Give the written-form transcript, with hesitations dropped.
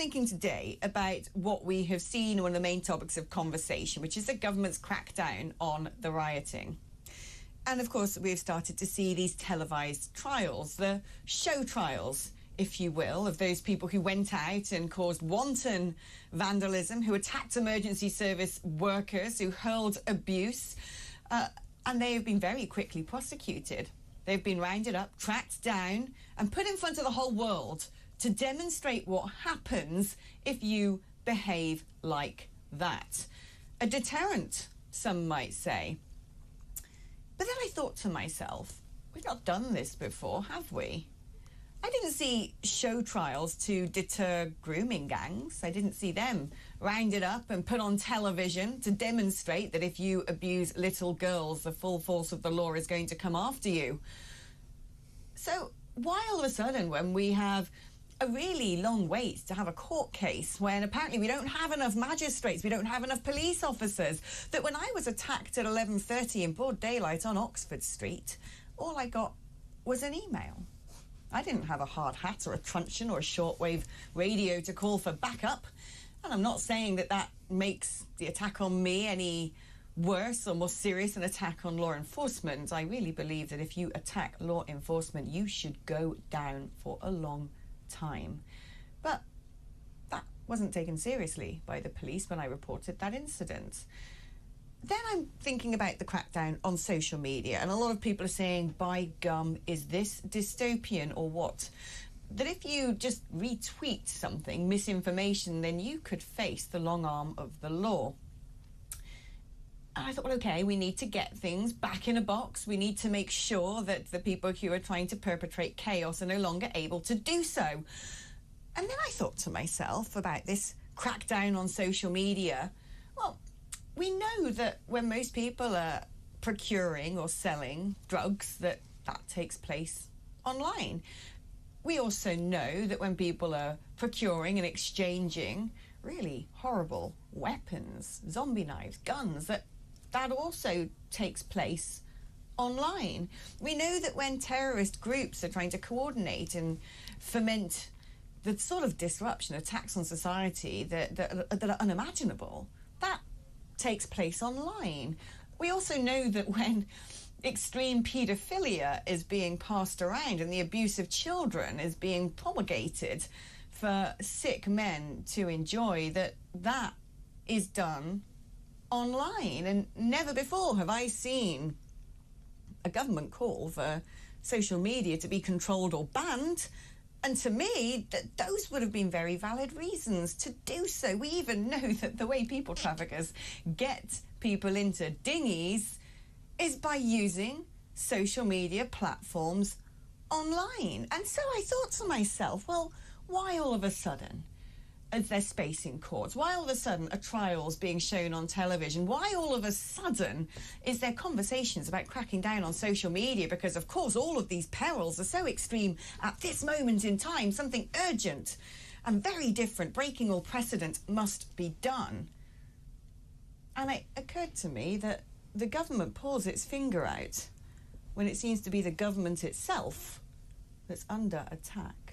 thinking today about what we have seen, one of the main topics of conversation, which is the government's crackdown on the rioting. And of course, we've started to see these televised trials, the show trials, if you will, of those people who went out and caused wanton vandalism, who attacked emergency service workers, who hurled abuse, and they have been very quickly prosecuted. They've been rounded up, tracked down, and put in front of the whole world to demonstrate what happens if you behave like that. A deterrent, some might say. But then I thought to myself, we've not done this before, have we? I didn't see show trials to deter grooming gangs. I didn't see them rounded up and put on television to demonstrate that if you abuse little girls, the full force of the law is going to come after you. So why all of a sudden, when we have a really long wait to have a court case, when apparently we don't have enough magistrates, we don't have enough police officers, that when I was attacked at 11:30 in broad daylight on Oxford Street, all I got was an email. I didn't have a hard hat or a truncheon or a shortwave radio to call for backup. And I'm not saying that that makes the attack on me any worse or more serious an attack on law enforcement. I really believe that if you attack law enforcement, you should go down for a long time. But that wasn't taken seriously by the police when I reported that incident. Then I'm thinking about the crackdown on social media, and a lot of people are saying, by gum, is this dystopian or what? That if you just retweet something, misinformation, then you could face the long arm of the law. And I thought, well, okay, we need to get things back in a box. We need to make sure that the people who are trying to perpetrate chaos are no longer able to do so. And then I thought to myself about this crackdown on social media. Well, we know that when most people are procuring or selling drugs, that takes place online. We also know that when people are procuring and exchanging really horrible weapons, zombie knives, guns, that also takes place online. We know that when terrorist groups are trying to coordinate and foment the sort of disruption, attacks on society that are unimaginable, that takes place online. We also know that when extreme paedophilia is being passed around and the abuse of children is being promulgated for sick men to enjoy, that is done online. And never before have I seen a government call for social media to be controlled or banned. And to me, those would have been very valid reasons to do so. We even know that the way people traffickers get people into dinghies is by using social media platforms online. And so I thought to myself, well, why all of a sudden is there space in courts? Why all of a sudden are trials being shown on television? Why all of a sudden is there conversations about cracking down on social media? Because, of course, all of these perils are so extreme at this moment in time. Something urgent and very different, breaking all precedent, must be done. And it occurred to me that the government pulls its finger out when it seems to be the government itself that's under attack.